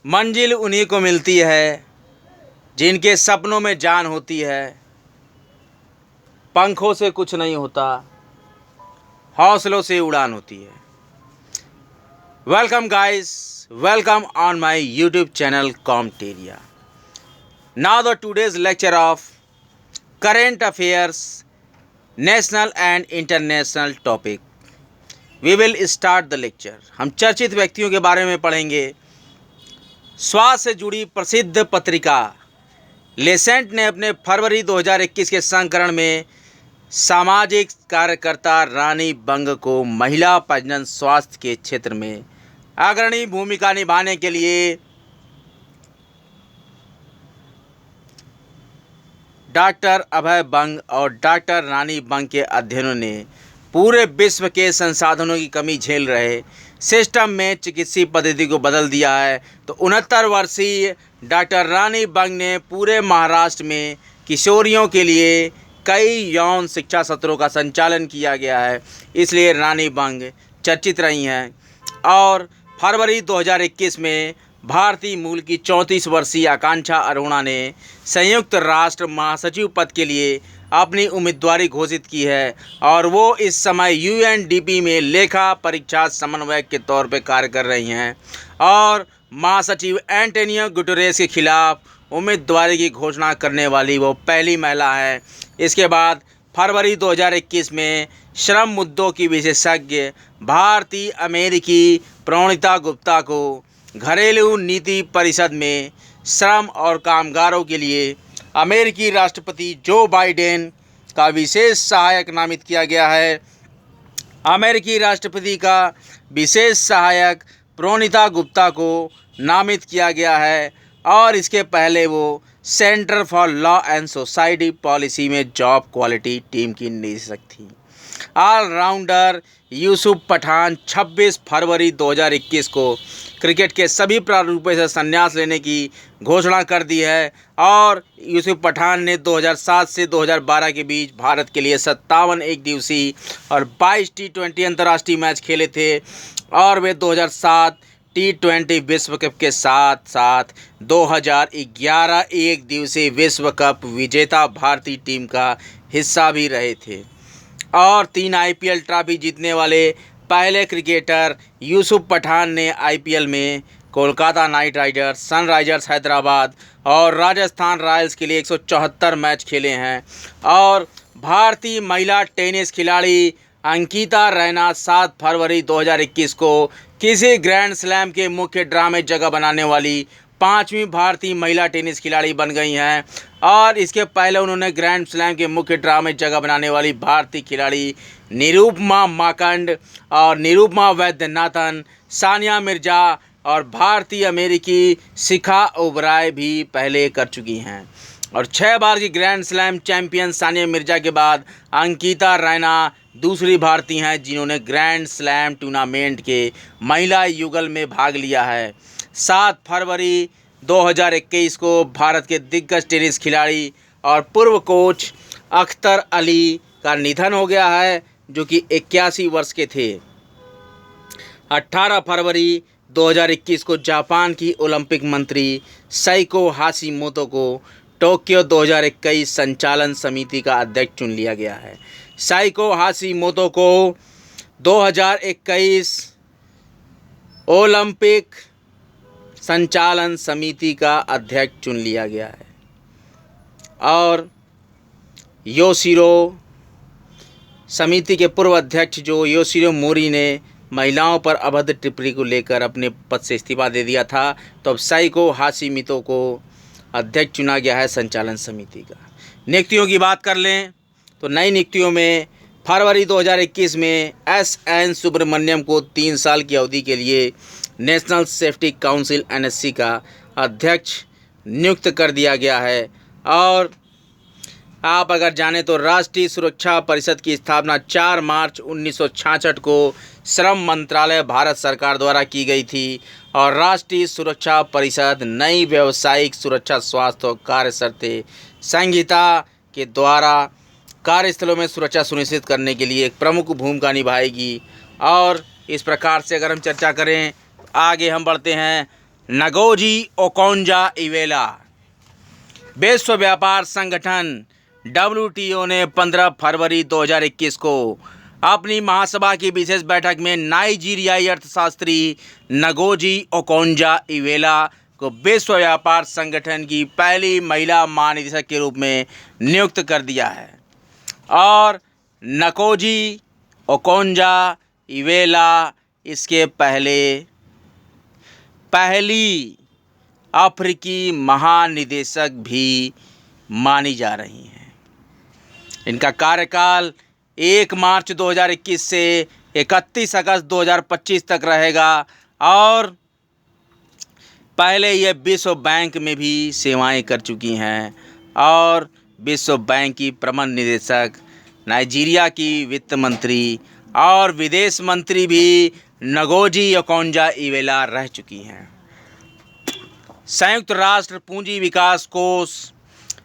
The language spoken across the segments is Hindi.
मंजिल उन्हीं को मिलती है जिनके सपनों में जान होती है। पंखों से कुछ नहीं होता, हौसलों से उड़ान होती है। Welcome guys, welcome on my YouTube channel Comteria. Now the today's lecture of current affairs, national and international topic. We will start the lecture. हम चर्चित व्यक्तियों के बारे में पढ़ेंगे। स्वास्थ्य से जुड़ी प्रसिद्ध पत्रिका लेसेंट ने अपने फरवरी 2021 के संस्करण में सामाजिक कार्यकर्ता रानी बंग को महिला प्रजनन स्वास्थ्य के क्षेत्र में अग्रणी भूमिका निभाने के लिए डॉक्टर अभय बंग और डॉक्टर रानी बंग के अध्ययनों ने पूरे विश्व के संसाधनों की कमी झेल रहे सिस्टम में चिकित्सीय पद्धति को बदल दिया है। तो 69 वर्षीय डॉक्टर रानी बंग ने पूरे महाराष्ट्र में किशोरियों के लिए कई यौन शिक्षा सत्रों का संचालन किया गया है, इसलिए रानी बंग चर्चित रही हैं। और फरवरी 2021 में भारतीय मूल की 34 वर्षीय आकांक्षा अरोड़ा ने संयुक्त राष्ट्र महासचिव पद के लिए अपनी उम्मीदवारी घोषित की है और वो इस समय यूएनडीपी में लेखा परीक्षा समन्वयक के तौर पर कार्य कर रही हैं और महासचिव एंटोनियो गुटेरेस के खिलाफ उम्मीदवारी की घोषणा करने वाली वो पहली महिला है। इसके बाद फरवरी 2021 में श्रम मुद्दों की विशेषज्ञ भारतीय अमेरिकी प्रणीता गुप्ता को घरेलू नीति परिषद में श्रम और कामगारों के लिए अमेरिकी राष्ट्रपति जो बाइडेन का विशेष सहायक नामित किया गया है। अमेरिकी राष्ट्रपति का विशेष सहायक प्रणीता गुप्ता को नामित किया गया है और इसके पहले वो centre for law and society policy में जॉब क्वालिटी टीम की निदेशक थी। ऑलराउंडर यूसुफ पठान 26 फरवरी 2021 को क्रिकेट के सभी प्रारूपों से संन्यास लेने की घोषणा कर दी है और यूसुफ पठान ने 2007 से 2012 के बीच भारत के लिए 57 एक दिवसीय और 22 टी20 अंतर्राष्ट्रीय मैच खेले थे और वे 2007 टी20 विश्व कप के साथ साथ 2011 एक दिवसीय विश्व कप विजेता भारतीय टीम का हिस्सा भी रहे थे और 3 आईपीएल ट्रॉफी जीतने वाले पहले क्रिकेटर यूसुफ पठान ने आईपीएल में Kolkata night Riders, Sunrisers Hyderabad और राजस्थान रॉयल्स के लिए 174 मैच खेले हैं। और भारतीय महिला टेनिस खिलाड़ी अंकिता रैना 7 फरवरी 2021 को किसी ग्रैंड स्लैम के मुख्य ड्रा में जगह बनाने वाली 5वीं भारतीय महिला टेनिस खिलाड़ी बन गई हैं और इसके पहले उन्होंने ग्रैंड स्लैम के मुख्य ड्रा में जगह बनाने वाली भारतीय खिलाड़ी निरुपमा माकंड और निरुपमा वैद्यनाथन, सानिया मिर्जा और भारतीय अमेरिकी शिखा ओबराय भी पहले कर चुकी हैं। और 6 बार की grand slam champion Sania Mirza के बाद अंकिता रैना दूसरी भारतीय हैं जिन्होंने ग्रैंड स्लैम टूर्नामेंट के महिला युगल में भाग लिया है। 7 फरवरी 2021 को भारत के दिग्गज टेनिस खिलाड़ी और पूर्व कोच अख्तर अली का निधन हो गया है जो कि 81 वर्ष के थे। 18 फरवरी 2021 को जापान की ओलंपिक मंत्री साइको हाशिमोतो को टोक्यो 2021 संचालन समिति का अध्यक्ष चुन लिया गया है। साइको हाशिमोतो को 2021 ओलंपिक संचालन समिति का अध्यक्ष चुन लिया गया है और योशिरो समिति के पूर्व अध्यक्ष जो योशिरो मोरी ने महिलाओं पर अभद्र टिप्पणी को लेकर अपने पद से इस्तीफा दे दिया था, तो अब साइको हाशिमितो को अध्यक्ष चुना गया है संचालन समिति का। नियुक्तियों की बात कर लें तो नई नियुक्तियों में फरवरी 2021 में एस.एन. सुब्रमण्यम को 3 साल की अवधि के लिए नेशनल सेफ्टी काउंसिल एनएससी का अध्यक्ष नियुक्त कर दिया गया है। और आप अगर जानें तो राष्ट्रीय सुरक्षा परिषद की स्थापना 4 मार्च 1966 को श्रम मंत्रालय भारत सरकार द्वारा की गई थी और राष्ट्रीय सुरक्षा परिषद नई व्यावसायिक सुरक्षा स्वास्थ्य और कार्य शर्तें संहिता के द्वारा कार्यस्थलों में सुरक्षा सुनिश्चित करने के लिए एक प्रमुख भूमिका निभाएगी। और इस प्रकार से अगर हम चर्चा करें आगे हम बढ़ते हैं नगोजी ओकोंजा-इवेला। विश्व व्यापार संगठन WTO ने 15 फरवरी 2021 को अपनी महासभा की विशेष बैठक में नाइजीरियाई अर्थशास्त्री नगोजी ओकोंजा-इवेला को विश्व व्यापार संगठन की पहली महिला महानिदेशक के रूप में नियुक्त कर दिया है और नगोजी ओकोंजा-इवेला इसके पहली अफ्रीकी महानिदेशक भी मानी जा रही हैं। इनका कार्यकाल 1 मार्च 2021 से 31 अगस्त 2025 तक रहेगा और पहले ये विश्व बैंक में भी सेवाएं कर चुकी हैं और विश्व बैंक की प्रबंध निदेशक, नाइजीरिया की वित्त मंत्री और विदेश मंत्री भी नगोजी ओकोंजा-इवेला रह चुकी हैं। संयुक्त राष्ट्र पूंजी विकास कोष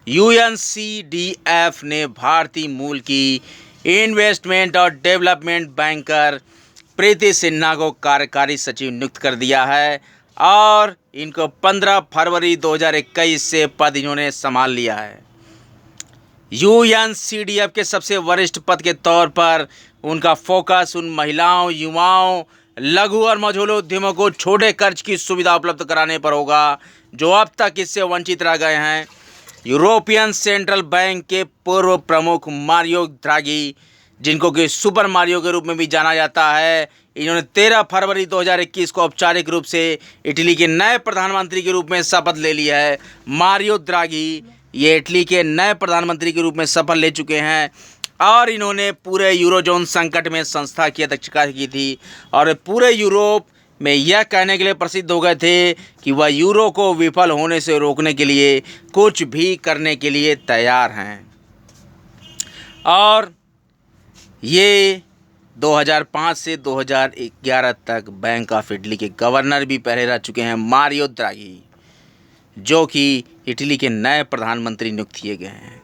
UNCDF ने भारतीय मूल की इन्वेस्टमेंट और डेवलपमेंट बैंकर प्रीति सिन्हा को कार्यकारी सचिव नियुक्त कर दिया है और इनको 15 फरवरी 2021 से पद इन्होंने संभाल लिया है। UNCDF के सबसे वरिष्ठ पद के तौर पर उनका फोकस उन महिलाओं, युवाओं, लघु और मझोले उद्यमों को छोटे कर्ज की सुविधा उपलब्ध कराने पर होगा जो अब तक इससे वंचित रह गए हैं। यूरोपियन सेंट्रल बैंक के पूर्व प्रमुख मारियो द्रागी, जिनको कि सुपर मारियो के रूप में भी जाना जाता है, इन्होंने 13 फरवरी 2021 को औपचारिक रूप से इटली के नए प्रधानमंत्री के रूप में शपथ ले लिया है। मारियो द्रागी ये इटली के नए प्रधानमंत्री के रूप में शपथ ले चुके हैं और इन्होंने पूरे यूरोजोन संकट में संस्था की अध्यक्षता की थी और पूरे यूरोप में यह कहने के लिए प्रसिद्ध हो गए थे कि वह यूरो को विफल होने से रोकने के लिए कुछ भी करने के लिए तैयार हैं। और ये 2005 से 2011 तक बैंक ऑफ इटली के गवर्नर भी पहले रह चुके हैं, मारियो द्रागी, जो कि इटली के नए प्रधानमंत्री नियुक्त किए गए हैं।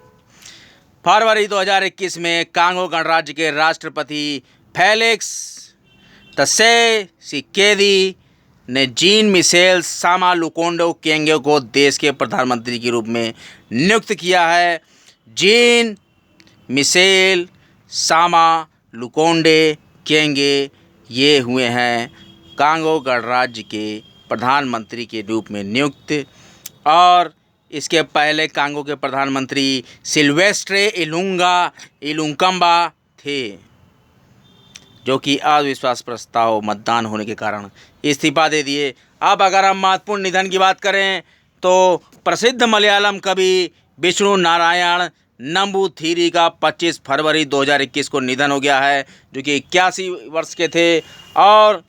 फरवरी 2021 में कांगो गणराज्य के राष्ट्रपति फेलिक्स त्शेसिकेदी ने जीन मिशेल सामा लुकोंडो केंगे को देश के प्रधानमंत्री के रूप में नियुक्त किया है। जीन मिशेल सामा लुकोंडे केंगे ये हुए हैं कांगो गणराज्य के प्रधानमंत्री के रूप में नियुक्त और इसके पहले कांगो के प्रधानमंत्री सिल्वेस्ट्रे इलुंकम्बा थे, जो कि अविश्वास प्रस्ताव मतदान होने के कारण इस्तीफा दे दिए। अब अगर हम महत्वपूर्ण निधन की बात करें तो प्रसिद्ध मलयालम कवि विष्णु नारायण नंबूथिरी का 25 फरवरी 2021 को निधन हो गया है, जो कि 81 वर्ष के थे और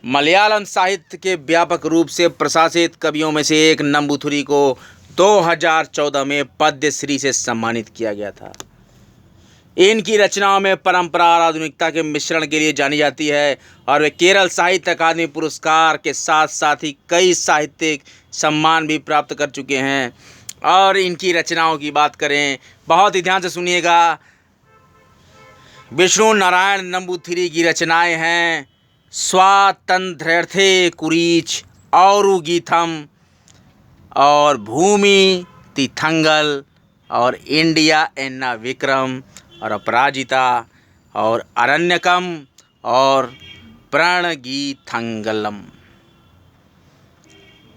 मलयालम साहित्य के व्यापक रूप से प्रशासित कवियों में से एक नंबूथिरी को 2014 में पद्मश्री से सम्मानित किया गया था। इनकी रचनाओं में परंपरा और आधुनिकता के मिश्रण के लिए जानी जाती है और वे केरल साहित्य अकादमी पुरस्कार के साथ साथ ही कई साहित्यिक सम्मान भी प्राप्त कर चुके हैं। और इनकी रचनाओं की बात करें, बहुत ही ध्यान से सुनिएगा, विष्णु नारायण नंबूथिरी की रचनाएं हैं स्वातंत्र्यर्थे कुरीच औरु गीथम और भूमि तीथंगल और इंडिया एन्ना विक्रम और अपराजिता और अरण्यकम और प्रणगीथंगलम।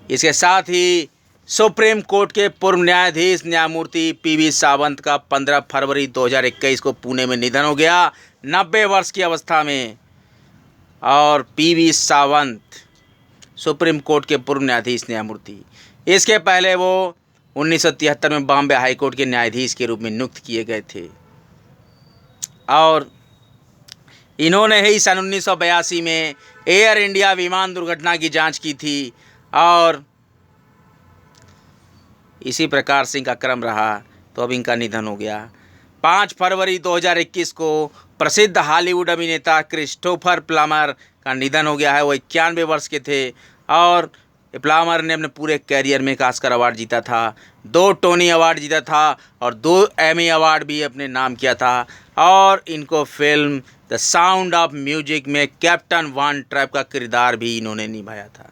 इसके साथ ही सुप्रीम कोर्ट के पूर्व न्यायाधीश न्यायमूर्ति PV सावंत का 15 फरवरी 2021 को पुणे में निधन हो गया 90 वर्ष की अवस्था में। और PV सावंत सुप्रीम कोर्ट के पूर्व न्यायाधीश न्यायमूर्ति, इसके पहले वो 1973 में बॉम्बे हाई कोर्ट के न्यायाधीश के रूप में नियुक्त किए गए थे और इन्होंने ही सन 1982 में एयर इंडिया विमान दुर्घटना की जांच की थी और इसी प्रकार से इनका क्रम रहा तो अब इनका निधन हो गया। 5 फरवरी 2021 को प्रसिद्ध हॉलीवुड अभिनेता क्रिस्टोफर प्लमर का निधन हो गया है। वो 91 वर्ष के थे और प्लमर ने अपने पूरे कैरियर में एक ऑस्कर अवार्ड जीता था, 2 टोनी अवार्ड जीता था और 2 एमी अवार्ड भी अपने नाम किया था। और इनको film the sound of music में कैप्टन वन ट्रैप का किरदार भी इन्होंने निभाया था।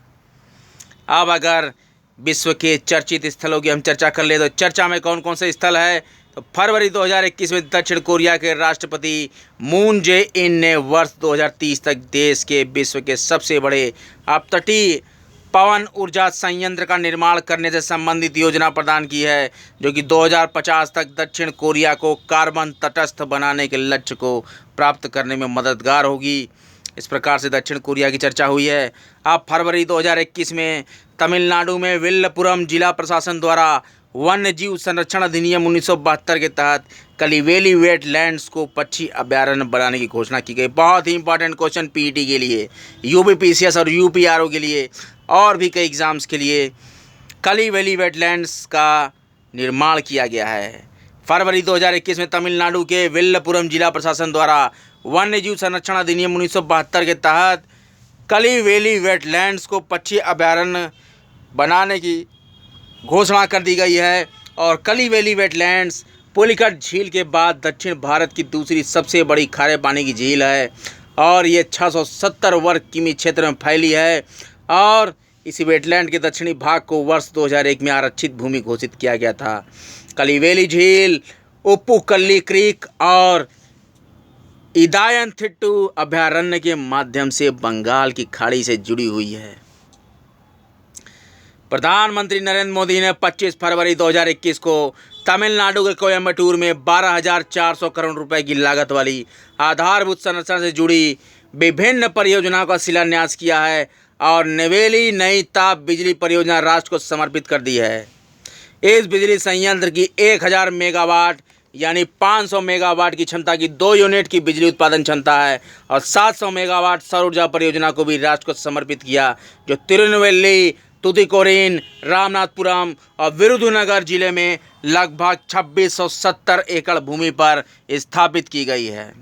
अब अगर विश्व के चर्चित स्थलों की हम चर्चा कर ले तो चर्चा में कौन कौन से स्थल है, तो फरवरी 2021 में दक्षिण कोरिया के राष्ट्रपति मून जे इन ने वर्ष 2030 तक देश के विश्व के सबसे बड़े अपतटीय पवन ऊर्जा संयंत्र का निर्माण करने से संबंधित योजना प्रदान की है, जो कि 2050 तक दक्षिण कोरिया को कार्बन तटस्थ बनाने के लक्ष्य को प्राप्त करने में मददगार होगी। इस प्रकार से दक्षिण कोरिया की चर्चा हुई है। अब फरवरी 2021 में तमिलनाडु में विल्लपुरम जिला प्रशासन द्वारा वन्य जीव संरक्षण अधिनियम 1972 के तहत कलिवेली वेटलैंड्स को पक्षी अभ्यारण्य बनाने की घोषणा की गई। बहुत ही इंपॉर्टेंट क्वेश्चन पीईटी के लिए, यूपीपीसीएस और यूपीआरओ के लिए और भी कई एग्जाम्स के लिए कलिवेली वेटलैंड्स का निर्माण किया गया है। फरवरी 2021 में तमिलनाडु के विल्लपुरम जिला प्रशासन द्वारा वन्य जीव संरक्षण अधिनियम 1972 के तहत कलिवेली वेटलैंड्स को पक्षी अभ्यारण्य बनाने की घोषणा कर दी गई है। और कलिवेली वेटलैंड्स पुलिकट झील के बाद दक्षिण भारत की दूसरी सबसे बड़ी खारे पानी की झील है और ये 670 वर्ग किमी क्षेत्र में फैली है। और इसी वेटलैंड के दक्षिणी भाग को वर्ष 2001 में आरक्षित भूमि घोषित किया गया था। कलिवेली झील उप्पुकल्ली क्रीक और इदायनथिट्टू अभयारण्य के माध्यम से बंगाल की खाड़ी से जुड़ी हुई है। प्रधानमंत्री नरेंद्र मोदी ने 25 फरवरी 2021 को तमिलनाडु के कोयम्बटूर में 12,400 करोड़ रुपए की लागत वाली आधारभूत संरचना से जुड़ी विभिन्न परियोजनाओं का शिलान्यास किया है और नवेली नई ताप बिजली परियोजना राष्ट्र को समर्पित कर दी है। इस बिजली संयंत्र की 1000 मेगावाट यानी 500 मेगावाट की क्षमता की 2 यूनिट की बिजली उत्पादन क्षमता है और 700 मेगावाट सौर ऊर्जा परियोजना को भी राष्ट्र को समर्पित किया, जो तिरुनेलवेली, तुतिकोरिन, रामनाथपुरम और विरुधुनगर जिले में लगभग 2670 एकड़ भूमि पर स्थापित की गई है।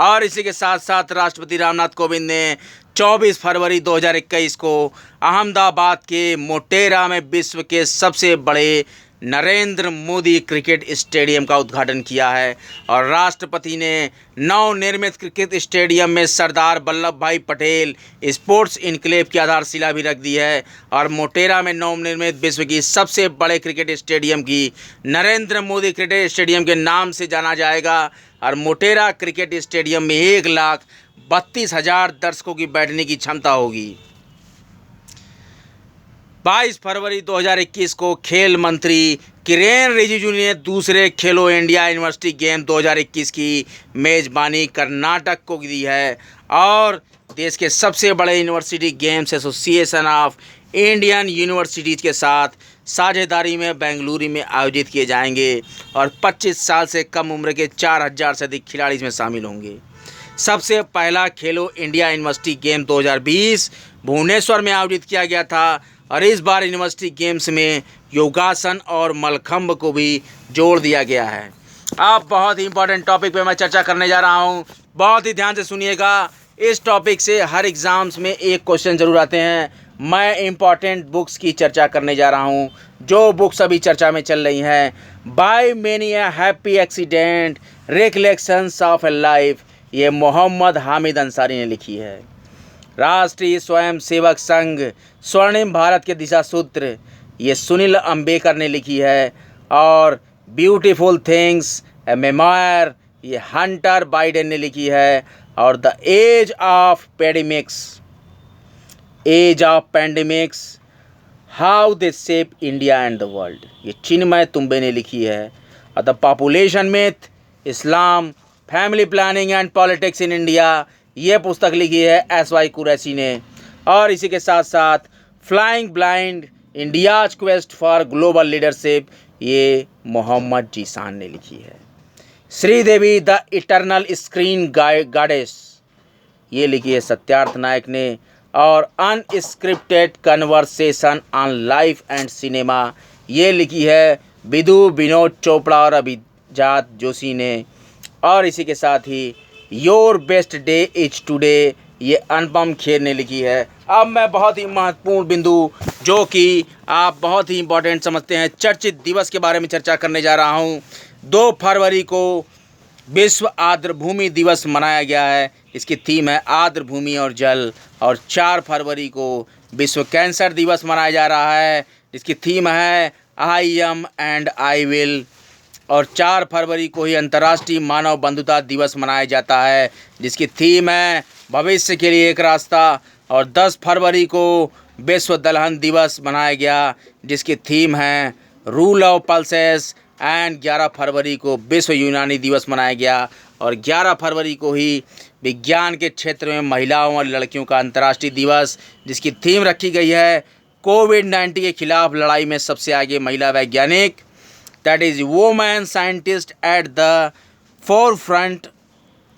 और इसी के साथ साथ राष्ट्रपति रामनाथ कोविंद ने 24 फरवरी 2021 को अहमदाबाद के मोटेरा में विश्व के सबसे बड़े नरेंद्र मोदी क्रिकेट स्टेडियम का उद्घाटन किया है और राष्ट्रपति ने नवनिर्मित क्रिकेट स्टेडियम में सरदार वल्लभ भाई पटेल स्पोर्ट्स इनक्लेव की आधारशिला भी रख दी है। और मोटेरा में नवनिर्मित विश्व की सबसे बड़े क्रिकेट स्टेडियम की नरेंद्र मोदी क्रिकेट स्टेडियम के नाम से जाना जाएगा और मोटेरा क्रिकेट स्टेडियम में 1,32,000 दर्शकों की बैठने की क्षमता होगी। 22 फरवरी 2021 को खेल मंत्री किरेन रिजिजू ने दूसरे खेलो इंडिया यूनिवर्सिटी गेम 2021 की मेज़बानी कर्नाटक को दी है और देश के सबसे बड़े university games association of Indian universities के साथ साझेदारी में बेंगलुरु में आयोजित किए जाएंगे और 25 साल से कम उम्र के 4000 से अधिक खिलाड़ी इसमें शामिल होंगे। सबसे पहला खेलो इंडिया यूनिवर्सिटी गेम 2020 भुवनेश्वर में आयोजित किया गया था और इस बार यूनिवर्सिटी गेम्स में योगासन और मलखंब को भी जोड़ दिया गया है। अब बहुत ही इंपॉर्टेंट टॉपिक पे मैं चर्चा करने जा रहा हूँ, बहुत ही ध्यान से सुनिएगा। इस टॉपिक से हर एग्ज़ाम्स में एक क्वेश्चन ज़रूर आते हैं। मैं इम्पॉर्टेंट बुक्स की चर्चा करने जा रहा हूँ, जो बुक्स अभी चर्चा में चल रही हैं। By many a happy accident recollections of A life, ये मोहम्मद हामिद अंसारी ने लिखी है। राष्ट्रीय स्वयं सेवक संघ स्वर्णिम भारत के दिशा सूत्र, ये सुनील अंबेकर ने लिखी है। और ब्यूटीफुल थिंग्स ए मेमोयर, ये हंटर बाइडेन ने लिखी है। और the age of pandemics how they shape India and the world, ये चिन्मय तुम्बे ने लिखी है। और the population myth, Islam, family planning and politics in India, ये पुस्तक लिखी है SY कुरैशी ने। और इसी के साथ साथ flying blind India's quest for global leadership, ये मोहम्मद जीशान ने लिखी है। Sridevi the eternal screen goddess, ये लिखी है सत्यार्थ नायक ने। और unscripted conversation on life and cinema, ये लिखी है विदु विनोद चोपड़ा और अभिजात जोशी ने। और इसी के साथ ही your best day is today, ये अनुपम खेर ने लिखी है। अब मैं बहुत ही महत्वपूर्ण बिंदु, जो कि आप बहुत ही इम्पोर्टेंट समझते हैं, चर्चित दिवस के बारे में चर्चा करने जा रहा हूँ। 2 फरवरी को विश्व आर्द्र भूमि दिवस मनाया गया है। इसकी थीम है आर्द्र भूमि और जल। और 4 फरवरी को विश्व कैंसर दिवस मनाया जा रहा है, जिसकी थीम है I am and I will. और 4 फरवरी को ही अंतर्राष्ट्रीय मानव बंधुता दिवस मनाया जाता है, जिसकी थीम है भविष्य के लिए एक रास्ता। और 10 फरवरी को विश्व दलहन दिवस मनाया गया, जिसकी थीम है रूल ऑफ पल्सेस। एंड 11 फरवरी को विश्व यूनानी दिवस मनाया गया। और 11 फरवरी को ही विज्ञान के क्षेत्र में महिलाओं और लड़कियों का अंतर्राष्ट्रीय दिवस, जिसकी थीम रखी गई है कोविड-19 के खिलाफ लड़ाई में सबसे आगे महिला वैज्ञानिक, that is women scientist at the forefront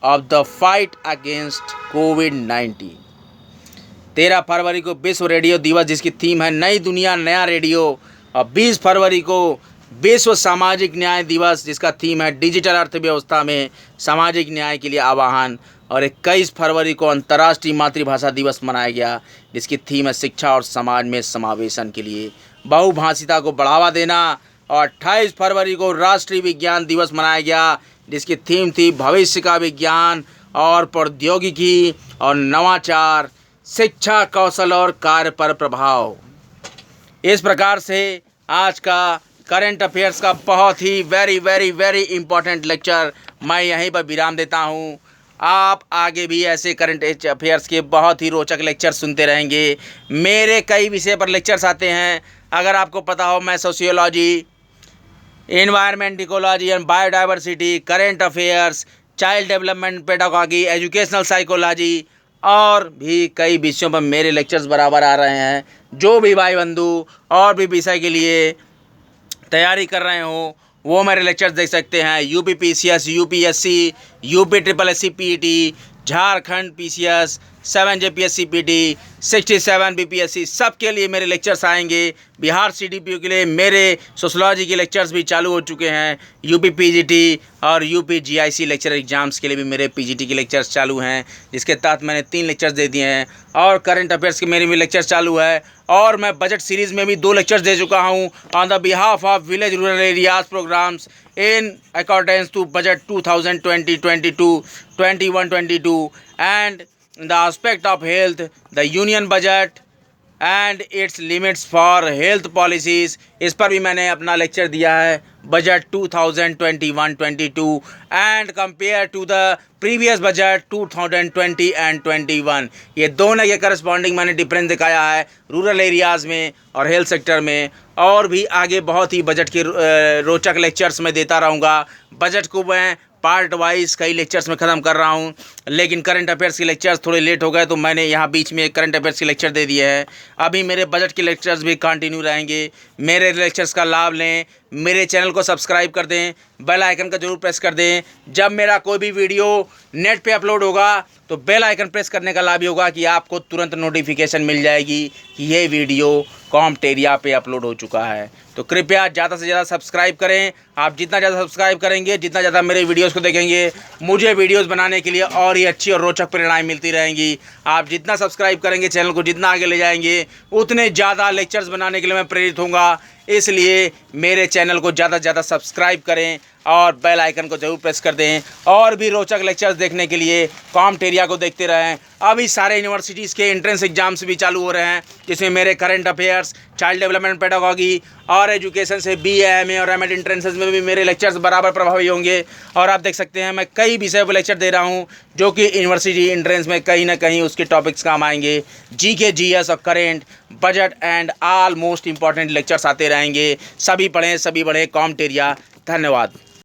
of the fight against कोविड-19। 13 फरवरी को विश्व रेडियो दिवस, जिसकी थीम है नई दुनिया नया रेडियो। और 20 फरवरी को विश्व सामाजिक न्याय दिवस, जिसका थीम है डिजिटल अर्थव्यवस्था में सामाजिक न्याय के लिए आह्वान। और 21 फरवरी को अंतर्राष्ट्रीय मातृभाषा दिवस मनाया गया, जिसकी थीम है शिक्षा और समाज में समावेशन के लिए बहुभाषिता को बढ़ावा देना। और 28 फरवरी को राष्ट्रीय विज्ञान दिवस मनाया गया, जिसकी थीम थी भविष्य का विज्ञान और प्रौद्योगिकी और नवाचार, शिक्षा, कौशल और कार्य पर प्रभाव। इस प्रकार से आज का करंट अफेयर्स का बहुत ही वेरी इम्पोर्टेंट लेक्चर मैं यहीं पर विराम देता हूँ। आप आगे भी ऐसे करंट अफेयर्स के बहुत ही रोचक लेक्चर सुनते रहेंगे। मेरे कई विषय पर लेक्चर्स आते हैं। अगर आपको पता हो, मैं sociology, environment ecology and biodiversity, current affairs, child development pedagogy, educational psychology और भी कई विषयों पर मेरे लेक्चर्स बराबर आ रहे हैं। जो भी भाई बंधु और भी विषय के लिए तैयारी कर रहे हो, वो मेरे लेक्चर्स देख सकते हैं। UP PCS, UPSC, UP triple SC PET, Jharkhand PCS, 7 JPSC PT, 67 BPSC, सब के लिए मेरे लेक्चर्स आएंगे। बिहार सीडीपीओ के लिए मेरे सोशलॉजी के लेक्चर्स भी चालू हो चुके हैं। यूपी पीजीटी और यूपी जीआईसी लेक्चर एग्जाम्स के लिए भी मेरे पीजीटी के लेक्चर्स चालू हैं, जिसके तहत मैंने 3 लेक्चर्स दे दिए हैं। और करंट अफेयर्स के मेरे भी लेक्चर्स चालू है। और मैं बजट सीरीज़ में भी 2 लेक्चर्स दे चुका हूँ on the behalf of village rural areas programmes in accordance to budget 2020-22, 21-22 and the aspect of health, the union budget and its limits for health policies। इस पर भी मैंने अपना लेक्चर दिया है। Budget 2021-22 and compare to the previous budget 2020 and 21, ये दोनों के करस्पॉन्डिंग मैंने डिफरेंस दिखाया है रूरल एरियाज़ में और हेल्थ सेक्टर में। और भी आगे बहुत ही बजट के रोचक लेक्चर्स मैं देता रहूँगा। बजट को मैं पार्ट वाइज कई लेक्चर्स में ख़त्म कर रहा हूँ, लेकिन करंट अफेयर्स के लेक्चर्स थोड़े लेट हो गए तो मैंने यहाँ बीच में करंट अफेयर्स के लेक्चर दे दिए हैं। अभी मेरे बजट के लेक्चर्स भी कंटिन्यू रहेंगे। मेरे लेक्चर्स का लाभ लें, मेरे चैनल को सब्सक्राइब कर दें, बेल आइकन का जरूर प्रेस कर दें। जब मेरा कोई भी वीडियो नेट पे अपलोड होगा तो बेल आइकन प्रेस करने का लाभ ये होगा कि आपको तुरंत नोटिफिकेशन मिल जाएगी कि ये वीडियो कॉम्टेरिया पे अपलोड हो चुका है। तो कृपया ज़्यादा से ज़्यादा सब्सक्राइब करें। आप जितना ज़्यादा सब्सक्राइब करेंगे, जितना ज़्यादा मेरे वीडियोस को देखेंगे, मुझे वीडियोस बनाने के लिए और ही अच्छी और रोचक प्रेरणाएं मिलती रहेंगी। आप जितना सब्सक्राइब करेंगे, चैनल को जितना आगे ले जाएंगे, उतने ज़्यादा लेक्चर्स बनाने के लिए मैं प्रेरित होऊंगा। इसलिए मेरे चैनल को ज़्यादा से ज़्यादा सब्सक्राइब करें और बेल आइकन को ज़रूर प्रेस कर दें। और भी रोचक लेक्चर्स देखने के लिए कॉम्टेरिया को देखते रहें। अभी सारे यूनिवर्सिटीज़ के एंट्रेंस एग्जाम्स भी चालू हो रहे हैं, जिसमें मेरे current affairs, child development pedagogy और एजुकेशन से BA, MA और MA एंट्रेंसेस में भी मेरे लेक्चर्स बराबर प्रभावी होंगे। और आप देख सकते हैं मैं कई विषय पर लेक्चर दे रहा हूँ जो कि यूनिवर्सिटी एंट्रेंस में कहीं ना कहीं उसके टॉपिक्स काम आएंगे। GK, GS और current, budget and all most important lectures आते रहेंगे। सभी पढ़ें, सभी बढ़ें, कॉम्टेरिया। धन्यवाद।